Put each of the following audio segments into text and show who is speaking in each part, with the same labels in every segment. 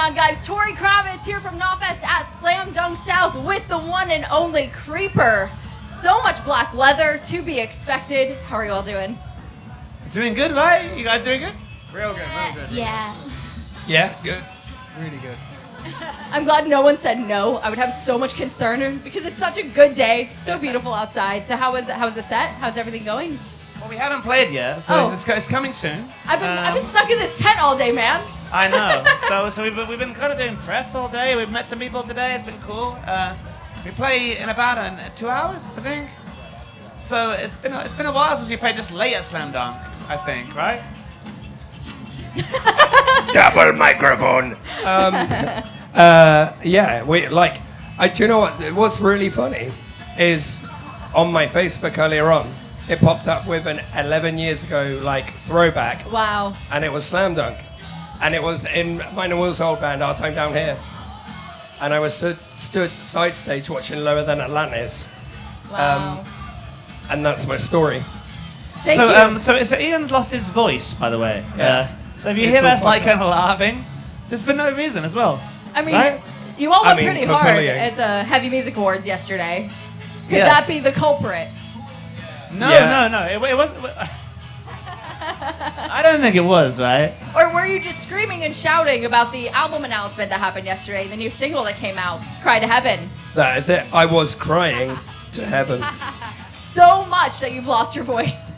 Speaker 1: on, guys? Tori Kravitz here from KNOTFEST at Slam Dunk South with the one and only Creeper. So much black leather to be expected. How are you all doing?
Speaker 2: Doing good, right? You guys doing good?
Speaker 3: Real good, real good.
Speaker 1: Yeah.
Speaker 2: Yeah, good.
Speaker 3: Really good.
Speaker 1: I'm glad no one said no. I would have so much concern because it's such a good day. So beautiful outside. So how was the set? How's everything going?
Speaker 2: Well, we haven't played yet, so it's coming soon.
Speaker 1: I've been stuck in this tent all day, man.
Speaker 2: I know. So we've been kind of doing press all day. We've met some people today. It's been cool. We play in about 2 hours, I think. So it's been a while since we played this late at Slam Dunk, I think, right?
Speaker 4: Double microphone. Yeah, we like. Do you know what's really funny is on my Facebook earlier on, it popped up with an 11 years ago like throwback.
Speaker 1: Wow.
Speaker 4: And it was Slam Dunk, and it was in mine and Will's old band, Our Time Down Here. And I was stood side stage watching Lower Than Atlantis.
Speaker 1: Wow.
Speaker 4: And that's my story.
Speaker 1: Thank you.
Speaker 2: So Ian's lost his voice, by the way.
Speaker 4: Yeah.
Speaker 2: So if you
Speaker 4: It's
Speaker 2: hear
Speaker 4: all
Speaker 2: us like
Speaker 4: fucked up.
Speaker 2: kind of laughing, just for no reason as well.
Speaker 1: I mean,
Speaker 2: right?
Speaker 1: you all went
Speaker 4: I mean,
Speaker 1: pretty
Speaker 4: for
Speaker 1: hard
Speaker 4: bullying.
Speaker 1: at the Heavy Music Awards yesterday. Could
Speaker 2: Yes.
Speaker 1: that be the culprit?
Speaker 2: No,
Speaker 4: Yeah.
Speaker 2: no. It wasn't. I don't think it was, right?
Speaker 1: Or were you just screaming and shouting about the album announcement that happened yesterday, the new single that came out, Cry to Heaven?
Speaker 4: That is it. I was crying to heaven.
Speaker 1: So much that you've lost your voice.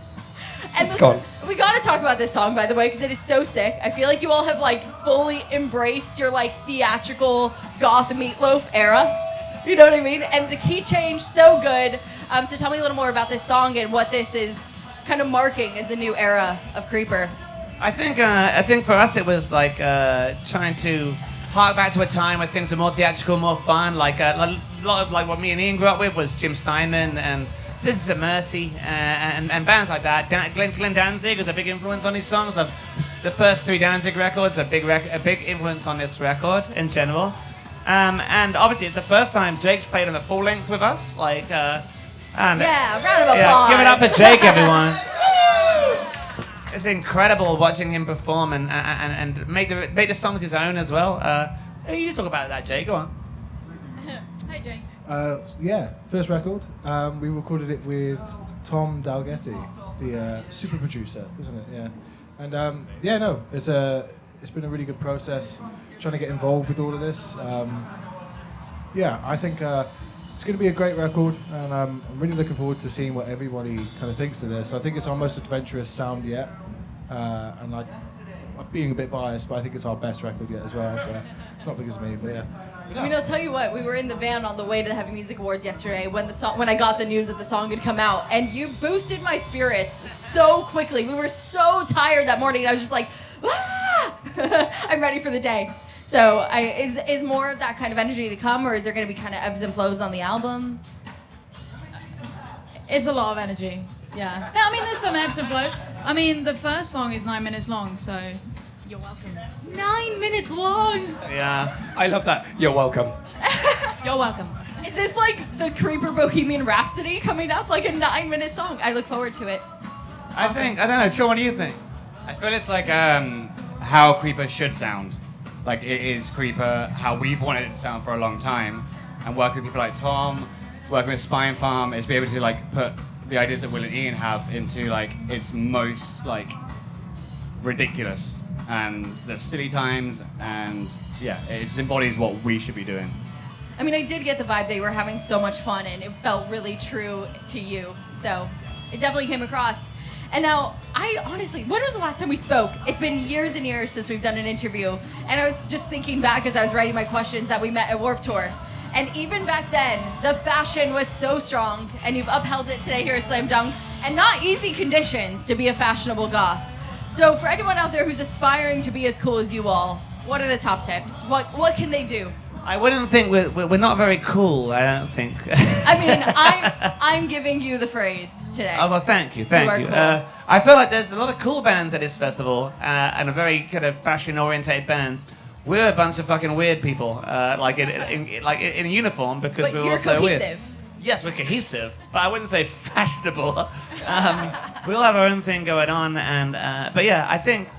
Speaker 1: And
Speaker 4: It's gone.
Speaker 1: We gotta talk about this song, by the way, because it is so sick. I feel like you all have like fully embraced your like theatrical goth meatloaf era. You know what I mean? And the key change, so good. So tell me a little more about this song and what this is kind of marking as the new era of Creeper.
Speaker 2: I think for us it was like trying to hark back to a time where things were more theatrical, more fun. Like a lot of like what me and Ian grew up with was Jim Steinman and Sisters of Mercy and bands like that. Glenn Danzig was a big influence on these songs. The first 3 Danzig records are a big influence on this record in general. And obviously it's the first time Jake's played on the full length with us. Like and
Speaker 1: Yeah, round of applause.
Speaker 2: give it up for Jake, everyone. It's incredible watching him perform and make the songs his own as well. You talk about that, Jake. Go on.
Speaker 1: Hi, Jake.
Speaker 3: Yeah, first record. We recorded it with Tom Dalgetti, the super producer, isn't it? Yeah. And it's been a really good process trying to get involved with all of this. I think it's going to be a great record, and I'm really looking forward to seeing what everybody kind of thinks of this. I think it's our most adventurous sound yet, and I'm being a bit biased, but I think it's our best record yet as well. So it's not because of me, but yeah.
Speaker 1: I mean, I'll tell you what, we were in the van on the way to the Heavy Music Awards yesterday when I got the news that the song had come out, and you boosted my spirits so quickly. We were so tired that morning, and I was just like, ah! I'm ready for the day. So is more of that kind of energy to come, or is there going to be kind of ebbs and flows on the album?
Speaker 5: It's a lot of energy, yeah. I mean, there's some ebbs and flows. I mean, the first song is 9 minutes long, so you're welcome.
Speaker 1: 9 minutes long!
Speaker 2: Yeah.
Speaker 4: I love that. You're welcome.
Speaker 5: You're welcome.
Speaker 1: Is this like the Creeper Bohemian Rhapsody coming up, like a 9-minute song? I look forward to it.
Speaker 2: I don't know. Sean, what do you think?
Speaker 6: I feel it's like how Creeper should sound. Like it is Creeper how we've wanted it to sound for a long time. And working with people like Tom, working with Spine Farm, is be able to like put the ideas that Will and Ian have into like its most like ridiculous and the silly times, and yeah, it just embodies what we should be doing.
Speaker 1: I mean, I did get the vibe that you were having so much fun, and it felt really true to you. So it definitely came across. And now, I honestly, when was the last time we spoke? It's been years and years since we've done an interview. And I was just thinking back as I was writing my questions that we met at Warped Tour. And even back then, the fashion was so strong, and you've upheld it today here at Slam Dunk, and not easy conditions to be a fashionable goth. So for anyone out there who's aspiring to be as cool as you all, what are the top tips? What can they do?
Speaker 2: I wouldn't think we're not very cool. I don't think.
Speaker 1: I mean, I'm giving you the phrase today.
Speaker 2: Oh well, thank you.
Speaker 1: You are cool.
Speaker 2: I feel like there's a lot of cool bands at this festival, and a very kind of fashion-oriented bands. We're a bunch of fucking weird people, like in uniform, because
Speaker 1: But
Speaker 2: we're
Speaker 1: you're
Speaker 2: also weird.
Speaker 1: cohesive.
Speaker 2: Yes, we're cohesive, but I wouldn't say fashionable. We all have our own thing going on, and but yeah, I think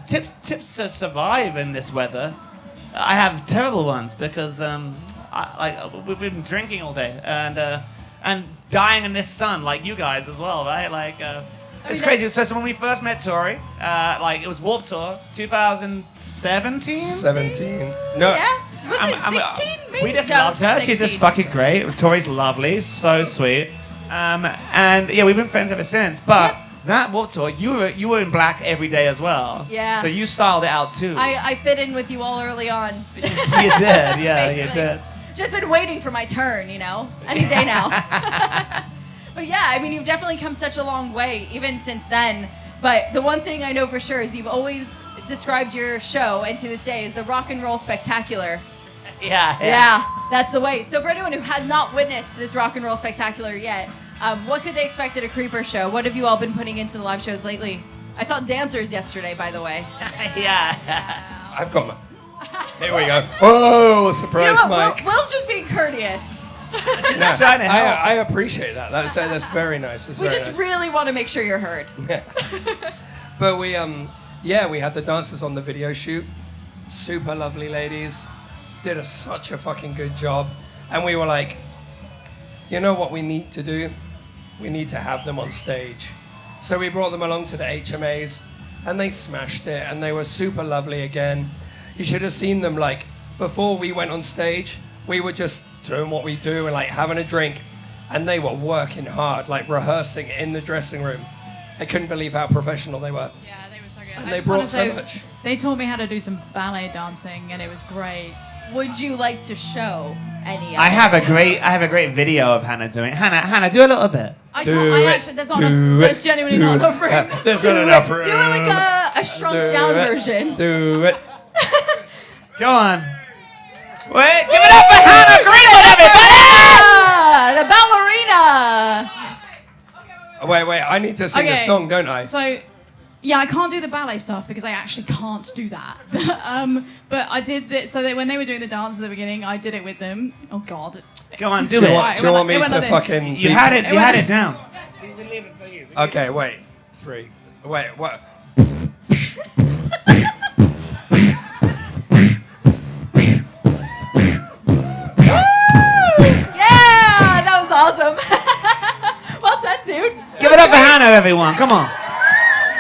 Speaker 2: tips to survive in this weather. I have terrible ones because we've been drinking all day and dying in this sun like you guys as well, right? It's crazy. So when we first met Tori, it was Warped Tour 2017.
Speaker 4: 17. No.
Speaker 1: Yeah? Was it 16 maybe?
Speaker 2: We just
Speaker 1: No,
Speaker 2: loved her.
Speaker 1: 16.
Speaker 2: She's just fucking great. Tori's lovely, so sweet. And yeah, we've been friends ever since. But that Warped Tour, you were in black every day as well.
Speaker 1: Yeah.
Speaker 2: So you styled it out too.
Speaker 1: I fit in with you all early on.
Speaker 2: You did, yeah, you
Speaker 1: Basically.
Speaker 2: did.
Speaker 1: Just been waiting for my turn, you know? Any day now. But yeah, I mean, you've definitely come such a long way, even since then. But the one thing I know for sure is you've always described your show, and to this day, as the rock and roll spectacular.
Speaker 2: Yeah.
Speaker 1: That's the way. So for anyone who has not witnessed this rock and roll spectacular yet, what could they expect at a Creeper show? What have you all been putting into the live shows lately? I saw dancers yesterday, by the way.
Speaker 2: Yeah.
Speaker 4: I've got my... Here we go. Whoa, surprise,
Speaker 1: You know what?
Speaker 4: Mike.
Speaker 1: Will's just being courteous.
Speaker 2: Just trying to help.
Speaker 4: I appreciate that. That's very nice. That's
Speaker 1: We
Speaker 4: very
Speaker 1: just
Speaker 4: nice.
Speaker 1: really want to make sure you're heard.
Speaker 4: But we had the dancers on the video shoot. Super lovely ladies. Did such a fucking good job. And we were like, you know what we need to do? We need to have them on stage. So we brought them along to the HMAs and they smashed it and they were super lovely again. You should have seen them before we went on stage, we were just doing what we do and having a drink, and they were working hard, rehearsing in the dressing room. I couldn't believe how professional they were.
Speaker 5: Yeah, they were so good.
Speaker 4: And
Speaker 5: I
Speaker 4: they
Speaker 5: just wanna
Speaker 4: brought so
Speaker 5: say,
Speaker 4: much.
Speaker 5: They taught me how to do some ballet dancing, and it was great.
Speaker 1: Would you like to show any of
Speaker 2: I
Speaker 1: it?
Speaker 2: have a great video of Hannah doing it. Hannah, do a little bit.
Speaker 5: There's genuinely not enough room.
Speaker 4: There's not enough room.
Speaker 1: Do it like a shrunk down version.
Speaker 4: Do it.
Speaker 2: Go on. Wait, give it up for Hannah Greenwood, everybody!
Speaker 1: The ballerina.
Speaker 4: Wait, I need to sing a
Speaker 5: Okay.
Speaker 4: song, don't I?
Speaker 5: So, yeah, I can't do the ballet stuff because I actually can't do that. But I did that. So that when they were doing the dance at the beginning, I did it with them. Oh God.
Speaker 2: Go on,
Speaker 4: Do
Speaker 2: do
Speaker 4: you
Speaker 2: it.
Speaker 4: want, do you want me
Speaker 5: It went
Speaker 4: to
Speaker 5: like this.
Speaker 4: fucking...
Speaker 2: You had it down.
Speaker 4: Okay, wait. 3. Wait, what?
Speaker 1: Yeah, that was awesome. Well done, dude.
Speaker 2: Give it up for Hannah, everyone. Come on.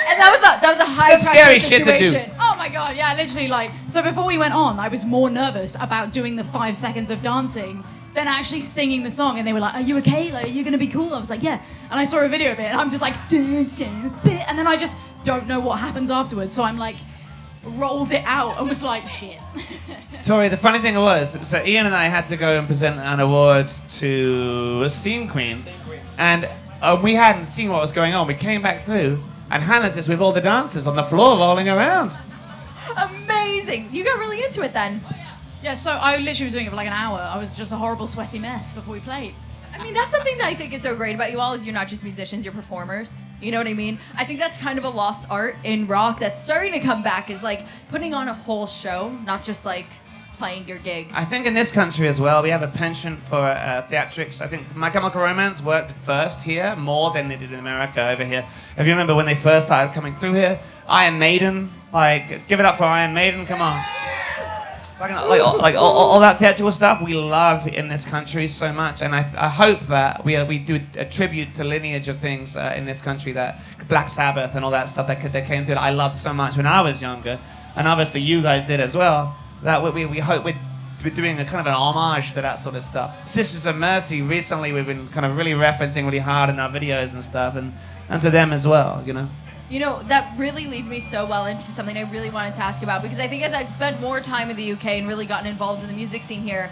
Speaker 1: And that was a high
Speaker 2: It's scary
Speaker 1: pressure
Speaker 2: shit to do.
Speaker 1: situation.
Speaker 5: Oh my God, yeah, literally so before we went on, I was more nervous about doing the 5 seconds of dancing than actually singing the song. And they were like, are you okay? Are you gonna be cool? I was like, yeah. And I saw a video of it and I'm just like, dun, dun, dun, and then I just don't know what happens afterwards. So I'm rolled it out and was like, shit.
Speaker 2: Tori, the funny thing was, so Ian and I had to go and present an award to a scene queen. And we hadn't seen what was going on. We came back through and Hannah's just with all the dancers on the floor rolling around.
Speaker 1: Amazing. You got really into it then.
Speaker 5: Yeah, so I literally was doing it for an hour. I was just a horrible sweaty mess before we played.
Speaker 1: I mean, that's something that I think is so great about you all is you're not just musicians, you're performers. You know what I mean? I think that's kind of a lost art in rock that's starting to come back is putting on a whole show, not just playing your gig.
Speaker 2: I think in this country as well, we have a penchant for theatrics. I think My Chemical Romance worked first here more than they did in America over here. If you remember when they first started coming through here, Iron Maiden, give it up for Iron Maiden, come on. All that theatrical stuff we love in this country so much, and I hope that we do a tribute to lineage of things in this country, that Black Sabbath and all that stuff that came through that I loved so much when I was younger, and obviously you guys did as well. That we hope we're doing a kind of an homage to that sort of stuff. Sisters of Mercy, recently we've been kind of really referencing really hard in our videos and stuff, and to them as well, you know.
Speaker 1: You know, that really leads me so well into something I really wanted to ask about, because I think as I've spent more time in the UK and really gotten involved in the music scene here,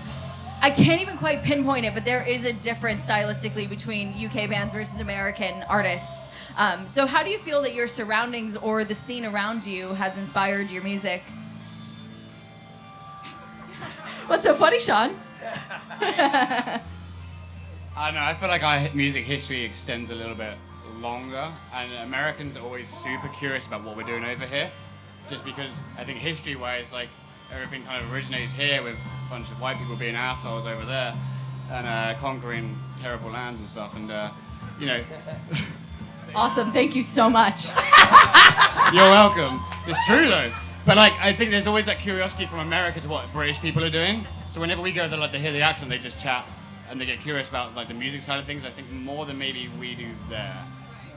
Speaker 1: I can't even quite pinpoint it, but there is a difference stylistically between UK bands versus American artists. So how do you feel that your surroundings or the scene around you has inspired your music? What's so funny, Sean?
Speaker 6: I don't know, I feel like our music history extends a little bit longer, and Americans are always super curious about what we're doing over here, just because I think history-wise, everything kind of originates here with a bunch of white people being assholes over there and conquering terrible lands and stuff, and you know.
Speaker 1: Awesome, thank you so much.
Speaker 6: You're welcome. It's true though. But like, I think there's always that curiosity from America to what British people are doing. So whenever we go there, like they hear the accent, they just chat and they get curious about like the music side of things. I think more than maybe we do there.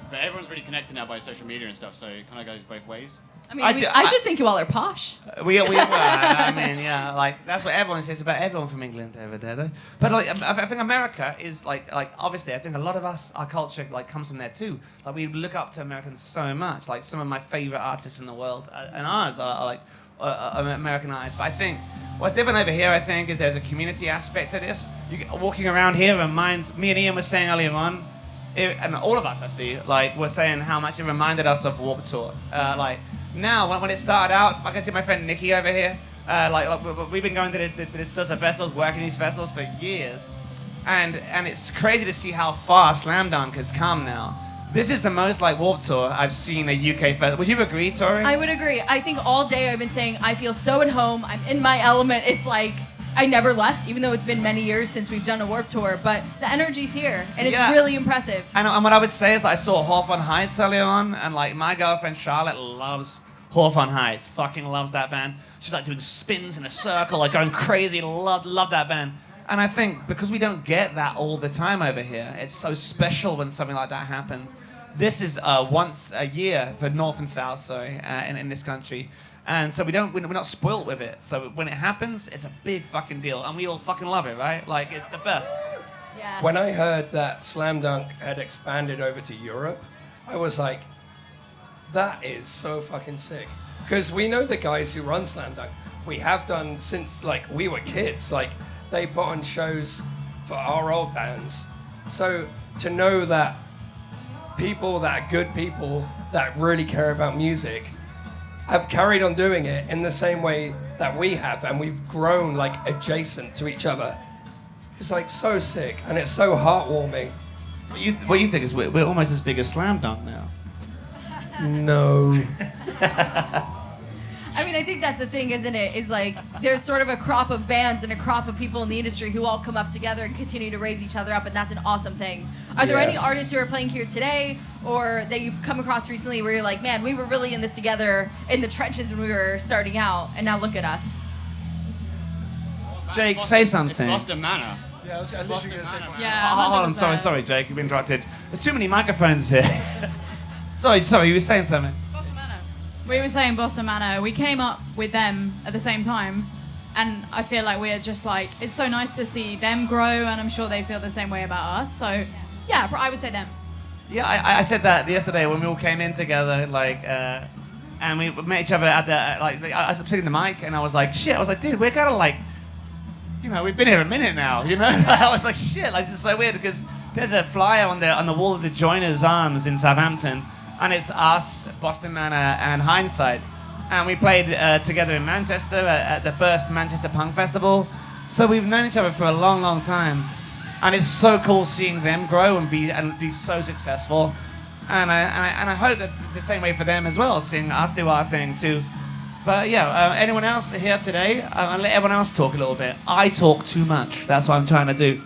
Speaker 6: But everyone's really connected now by social media and stuff, so it kind of goes both ways.
Speaker 1: I mean, I just think you all are posh.
Speaker 2: I mean, yeah, like that's what everyone says about everyone from England over there, though. But like, I think America is like obviously, I think a lot of us, our culture like comes from there too. Like we look up to Americans so much. Like some of my favorite artists in the world and ours are like American artists. But I think what's different over here, I think, is there's a community aspect to this. Walking around here reminds me and Ian was saying earlier on. And all of us actually, like, were saying how much it reminded us of Warped Tour. Now, when it started out, like I see my friend Nikki over here, we've been going to the sorts of festivals, working these festivals for years, and it's crazy to see how far Slam Dunk has come now. This is the most like Warped Tour I've seen a UK festival. Would you agree, Tori?
Speaker 1: I would agree. I think all day I've been saying I feel so at home. I'm in my element. It's like I never left, even though it's been many years since we've done a Warped Tour, but the energy's here, and it's really impressive.
Speaker 2: And what I would say is that I saw Hawthorne Heights earlier on, and like my girlfriend Charlotte loves Hawthorne Heights, fucking loves that band. She's like doing spins in a circle, like going crazy, love that band. And I think because we don't get that all the time over here, it's so special when something like that happens. This is once a year for North and South, in this country. And so we're not spoiled with it. So when it happens, it's a big fucking deal. And we all fucking love it, right? Like, it's the best.
Speaker 1: Yeah.
Speaker 4: When I heard that Slam Dunk had expanded over to Europe, I was like, that is so fucking sick. Because we know the guys who run Slam Dunk. We have done since, like, we were kids. Like, they put on shows for our old bands. So to know that good people that really care about music have carried on doing it in the same way that we have, and we've grown like adjacent to each other. It's like so sick, and it's so heartwarming.
Speaker 2: What you think is we're almost as big as Slam Dunk now?
Speaker 4: No.
Speaker 1: I mean, I think that's the thing, isn't it? Is like there's sort of a crop of bands and a crop of people in the industry who all come up together and continue to raise each other up, and that's an awesome thing. Are there any artists who are playing here today, or that you've come across recently, where you're like, man, we were really in this together in the trenches when we were starting out, and now look at us?
Speaker 2: Jake, say something.
Speaker 6: It's Boston Manor.
Speaker 3: Yeah, I was literally going to say.
Speaker 5: Yeah,
Speaker 2: Hold on,
Speaker 5: 100%.
Speaker 2: sorry, Jake, you've been interrupted. There's too many microphones here. sorry, you were saying something.
Speaker 5: We were saying Boston Manor. We came up with them at the same time, and I feel like we're just like, it's so nice to see them grow, and I'm sure they feel the same way about us. So, yeah, I would say them.
Speaker 2: Yeah, I said that yesterday when we all came in together, like, and we met each other at the, I was sitting the mic, and I was like, shit, dude, we're kind of like, we've been here a minute now, I was like, shit, like, this is so weird, because there's a flyer on the wall of the Joiners Arms in Southampton, and it's us, Boston Manor, and Hindsight. And we played together in Manchester at the first Manchester Punk Festival. So we've known each other for a long, long time. And it's so cool seeing them grow and be so successful. And I hope that it's the same way for them as well, seeing us do our thing too. But yeah, anyone else here today? I'll let everyone else talk a little bit. I talk too much. That's what I'm trying to do.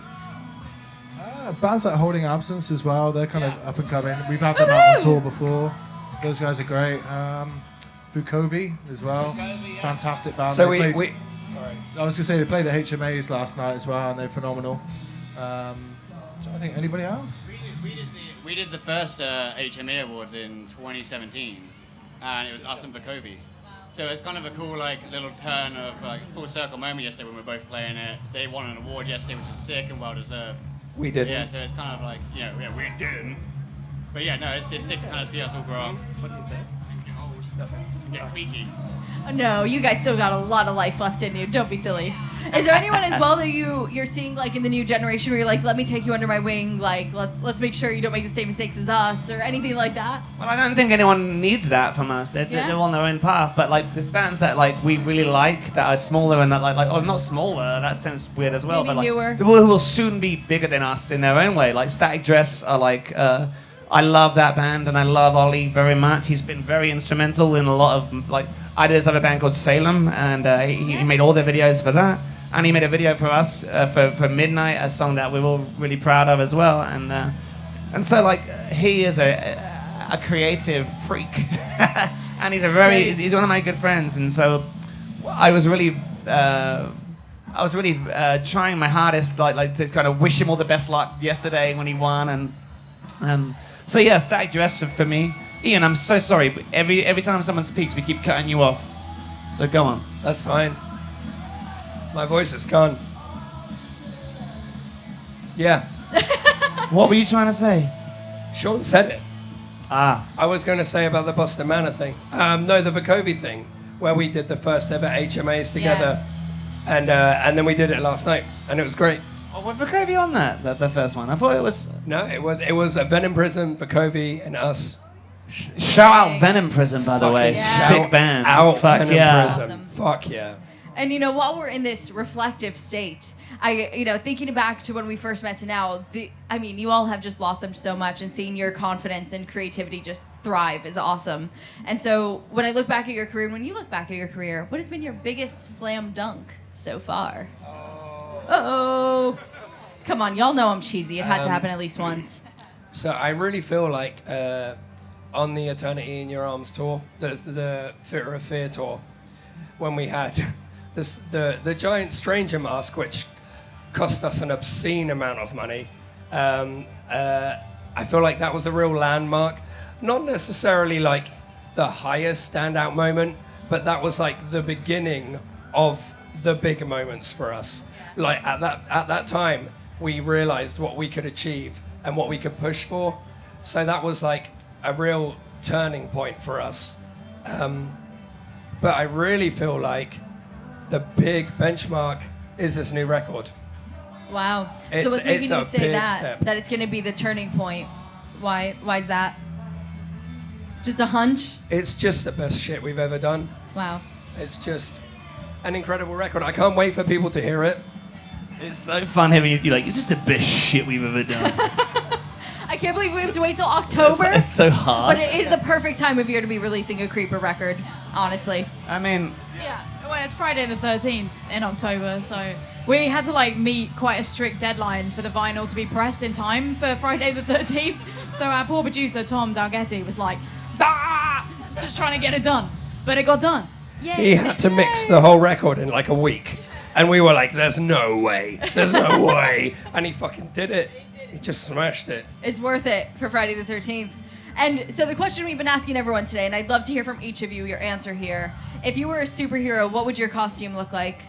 Speaker 3: Bands like Holding Absence as well, they're kind of up and coming. We've had them out on tour before. Those guys are great. Fukovi as well, fantastic band.
Speaker 4: So
Speaker 3: sorry, I was gonna say they played at HMAs last night as well, and they're phenomenal. I think anybody else?
Speaker 6: We did the first HMA Awards in 2017, and it was us and Vukovi. So it's kind of a cool little turn of full circle moment yesterday when we were both playing it. They won an award yesterday, which is sick and well deserved.
Speaker 4: We didn't.
Speaker 6: Yeah, so it's kind of we didn't. But yeah, no, it's sick to kind of see us all grow up.
Speaker 2: What did you say?
Speaker 6: And get old.
Speaker 4: Nothing.
Speaker 6: And get creaky.
Speaker 1: No, you guys still got a lot of life left in you. Don't be silly. Is there anyone as well that you're seeing in the new generation where you're like, let me take you under my wing, let's make sure you don't make the same mistakes as us or anything like that?
Speaker 2: Well, I don't think anyone needs that from us. They're on their own path. But there's bands that we really like that are smaller and that not smaller. That sounds weird as well.
Speaker 1: Maybe
Speaker 2: but
Speaker 1: newer.
Speaker 2: Who will soon be bigger than us in their own way. Like Static Dress are I love that band and I love Ollie very much. He's been very instrumental in a lot of I did have a band called Salem and he made all the videos for that. And he made a video for us for Midnight, a song that we're all really proud of as well. And so he is a creative freak. And he's
Speaker 1: great.
Speaker 2: he's one of my good friends, and so I was really trying my hardest, like to kind of wish him all the best luck yesterday when he won, and so yeah, Static Dress for me. Ian, I'm so sorry, but every time someone speaks, we keep cutting you off. So go on.
Speaker 4: That's fine. My voice is gone. Yeah.
Speaker 2: What were you trying to say?
Speaker 4: Sean said it.
Speaker 2: Ah,
Speaker 4: I was going to say about the Boston Manor thing. No, the Vakovi thing, where we did the first ever HMAs together, and then we did it last night, and it was great.
Speaker 2: oh, what Vakovi on that? The first one? I thought it was.
Speaker 4: No, it was a Venom Prism, Vakovi, and us.
Speaker 2: Shout out Venom Prism, by the way.
Speaker 1: yeah.
Speaker 2: Sick band.
Speaker 4: Out
Speaker 2: Fuck
Speaker 4: Venom
Speaker 2: yeah.
Speaker 4: Prism.
Speaker 1: Awesome.
Speaker 4: Fuck yeah.
Speaker 1: And while we're in this reflective state, thinking back to when we first met to now, you all have just blossomed so much, and seeing your confidence and creativity just thrive is awesome. And so when I look back at your career, and when you look back at your career, what has been your biggest slam dunk so far? Oh. Come on, y'all know I'm cheesy. It had to happen at least once.
Speaker 4: So I really feel like on the Eternity in Your Arms tour, the Theatre of Fear tour, when we had the giant stranger mask, which cost us an obscene amount of money. I feel like that was a real landmark. Not necessarily like the highest standout moment, but that was like the beginning of the bigger moments for us. Like at that time, we realized what we could achieve and what we could push for. So that was like a real turning point for us. But I really feel like the big benchmark is this new record.
Speaker 1: Wow. So
Speaker 4: It's-
Speaker 1: what's making
Speaker 4: it's
Speaker 1: you
Speaker 4: a
Speaker 1: say
Speaker 4: big
Speaker 1: that?
Speaker 4: step.
Speaker 1: That it's going to be the turning point? Why is that? Just a hunch?
Speaker 4: It's just the best shit we've ever done.
Speaker 1: Wow.
Speaker 4: It's just an incredible record. I can't wait for people to hear it.
Speaker 2: It's so fun having you be like, it's just the best shit we've ever done.
Speaker 1: I can't believe we have to wait till October.
Speaker 2: It's so hard.
Speaker 1: But it is the perfect time of year to be releasing a Creeper record, honestly.
Speaker 2: I mean,
Speaker 5: Yeah, well, it's Friday the 13th in October, so we had to meet quite a strict deadline for the vinyl to be pressed in time for Friday the 13th. So our poor producer Tom Dalgety was like, bah! Just trying to get it done, but it got done.
Speaker 1: Yay.
Speaker 4: He had to mix the whole record in like a week. And we were like, there's no way. There's no way. And he fucking did it. He just smashed it.
Speaker 1: It's worth it for Friday the 13th. And so the question we've been asking everyone today, and I'd love to hear from each of you your answer here. If you were a superhero, what would your costume look like?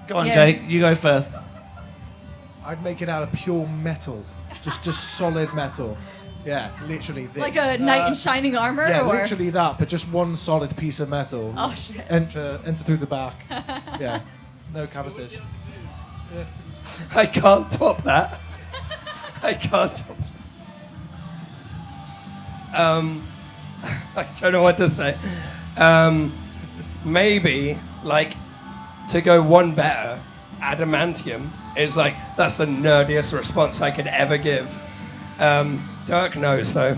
Speaker 2: go on,
Speaker 1: Yeah.
Speaker 2: Jake. You go first.
Speaker 3: I'd make it out of pure metal, just solid metal. Yeah, literally this.
Speaker 1: Like a knight in shining armor?
Speaker 3: Yeah,
Speaker 1: or?
Speaker 3: literally that, but just one solid piece of metal.
Speaker 1: Oh, shit.
Speaker 3: Enter through the back. Yeah, no canvases.
Speaker 4: I can't top that. I can't top that. I don't know what to say. Maybe, to go one better, adamantium is that's the nerdiest response I could ever give. Dirk knows, so.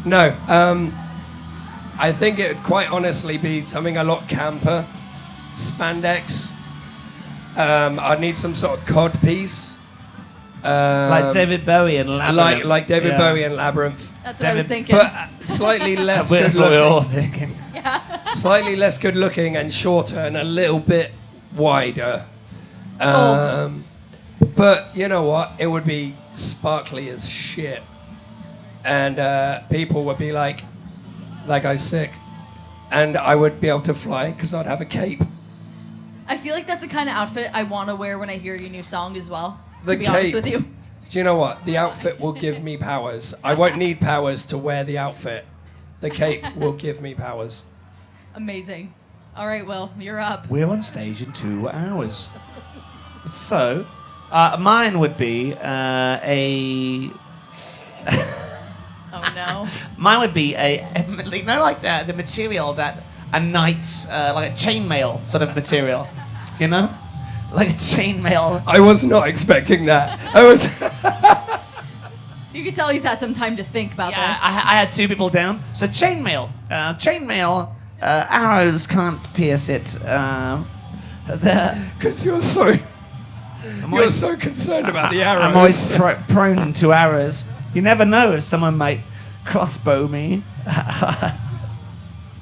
Speaker 4: No, I think it would quite honestly be something a lot camper. Spandex. I'd need some sort of cod piece.
Speaker 2: Like David Bowie and Labyrinth.
Speaker 4: Like David
Speaker 2: Yeah.
Speaker 4: Bowie and Labyrinth.
Speaker 1: That's what I was
Speaker 2: David-
Speaker 1: thinking.
Speaker 4: But slightly less good
Speaker 2: That's what we're all
Speaker 4: looking.
Speaker 2: thinking.
Speaker 4: Slightly less good looking and shorter and a little bit wider.
Speaker 1: Sold.
Speaker 4: But you know what? It would be sparkly as shit. And people would be like, that guy's sick. And I would be able to fly because I'd have a cape.
Speaker 1: I feel like that's the kind of outfit I want to wear when I hear your new song as well,
Speaker 4: The
Speaker 1: to be honest
Speaker 4: cape.
Speaker 1: with you.
Speaker 4: Do you know what? The outfit will give me powers. I won't need powers to wear the outfit. The cape will give me powers.
Speaker 1: Amazing. All right, Will, you're up.
Speaker 2: We're on stage in 2 hours. So, mine would be a.
Speaker 1: Oh, no.
Speaker 2: Mine would be the material that a knight's like a chainmail sort of material, you know, like a chainmail.
Speaker 4: I was not expecting that. I was.
Speaker 1: You can tell he's had some time to think about
Speaker 2: Yeah,
Speaker 1: this.
Speaker 2: I had 2 people down. So chainmail, arrows can't pierce it.
Speaker 4: Because you're so concerned about the arrows.
Speaker 2: I'm always prone to arrows. You never know if someone might crossbow me.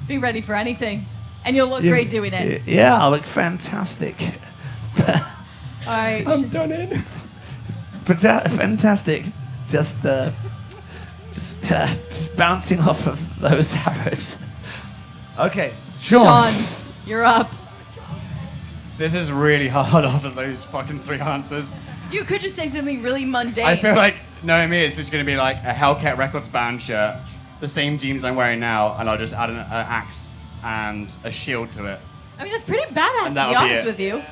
Speaker 1: Be ready for anything. And you'll look great doing it.
Speaker 2: Yeah, I look fantastic.
Speaker 1: All right.
Speaker 4: I'm done in.
Speaker 2: Fantastic. Just bouncing off of those arrows. Okay, Sean.
Speaker 1: You're up.
Speaker 6: This is really hard after those fucking 3 answers.
Speaker 1: You could just say something really mundane.
Speaker 6: I feel like, knowing me, it's just going to be like a Hellcat Records band shirt, the same jeans I'm wearing now, and I'll just add an axe and a shield to it.
Speaker 1: I mean, that's pretty badass,
Speaker 6: And
Speaker 1: to be
Speaker 6: that'll be
Speaker 1: honest
Speaker 6: it.
Speaker 1: with you.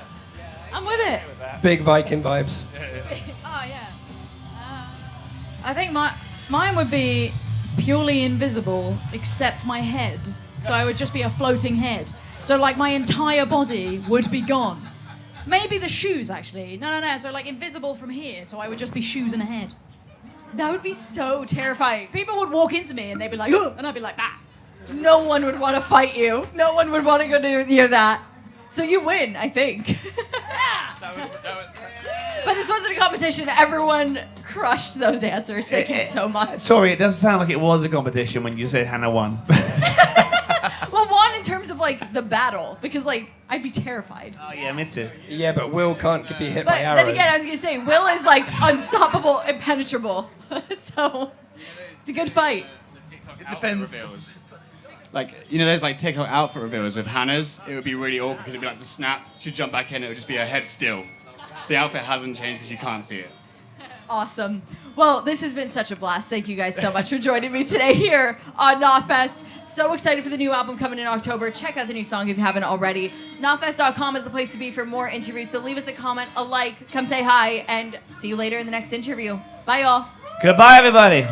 Speaker 1: I'm with it.
Speaker 4: Big Viking vibes.
Speaker 5: Oh yeah. I think mine would be purely invisible except my head. So I would just be a floating head. So like my entire body would be gone. Maybe the shoes actually. No. So like invisible from here. So I would just be shoes and a head.
Speaker 1: That would be so terrifying.
Speaker 5: People would walk into me and they'd be like, ugh, and I'd be like, ah.
Speaker 1: No one would want to fight you. No one would want to go near that. So you win, I think. But this wasn't a competition. Everyone crushed those answers. Thank you so much.
Speaker 2: Tori, it doesn't sound like it was a competition when you said Hannah won.
Speaker 1: Well, one in terms of like the battle, because like I'd be terrified.
Speaker 2: Oh yeah, me too.
Speaker 4: Yeah, but Will can't be hit
Speaker 1: But
Speaker 4: by arrows.
Speaker 1: then again, I was gonna say Will is like unstoppable, impenetrable. So it's a good fight.
Speaker 2: It depends.
Speaker 6: Like, you know, there's like TikTok outfit reveals with Hannah's. It would be really awkward because it'd be like the snap, she'd jump back in, it would just be her head still. The outfit hasn't changed because you can't see it.
Speaker 1: Awesome. Well, this has been such a blast. Thank you guys so much for joining me today here on KNOTFEST. So excited for the new album coming in October. Check out the new song if you haven't already. KNOTFest.com is the place to be for more interviews. So leave us a comment, a like, come say hi, and see you later in the next interview. Bye, y'all.
Speaker 2: Goodbye, everybody.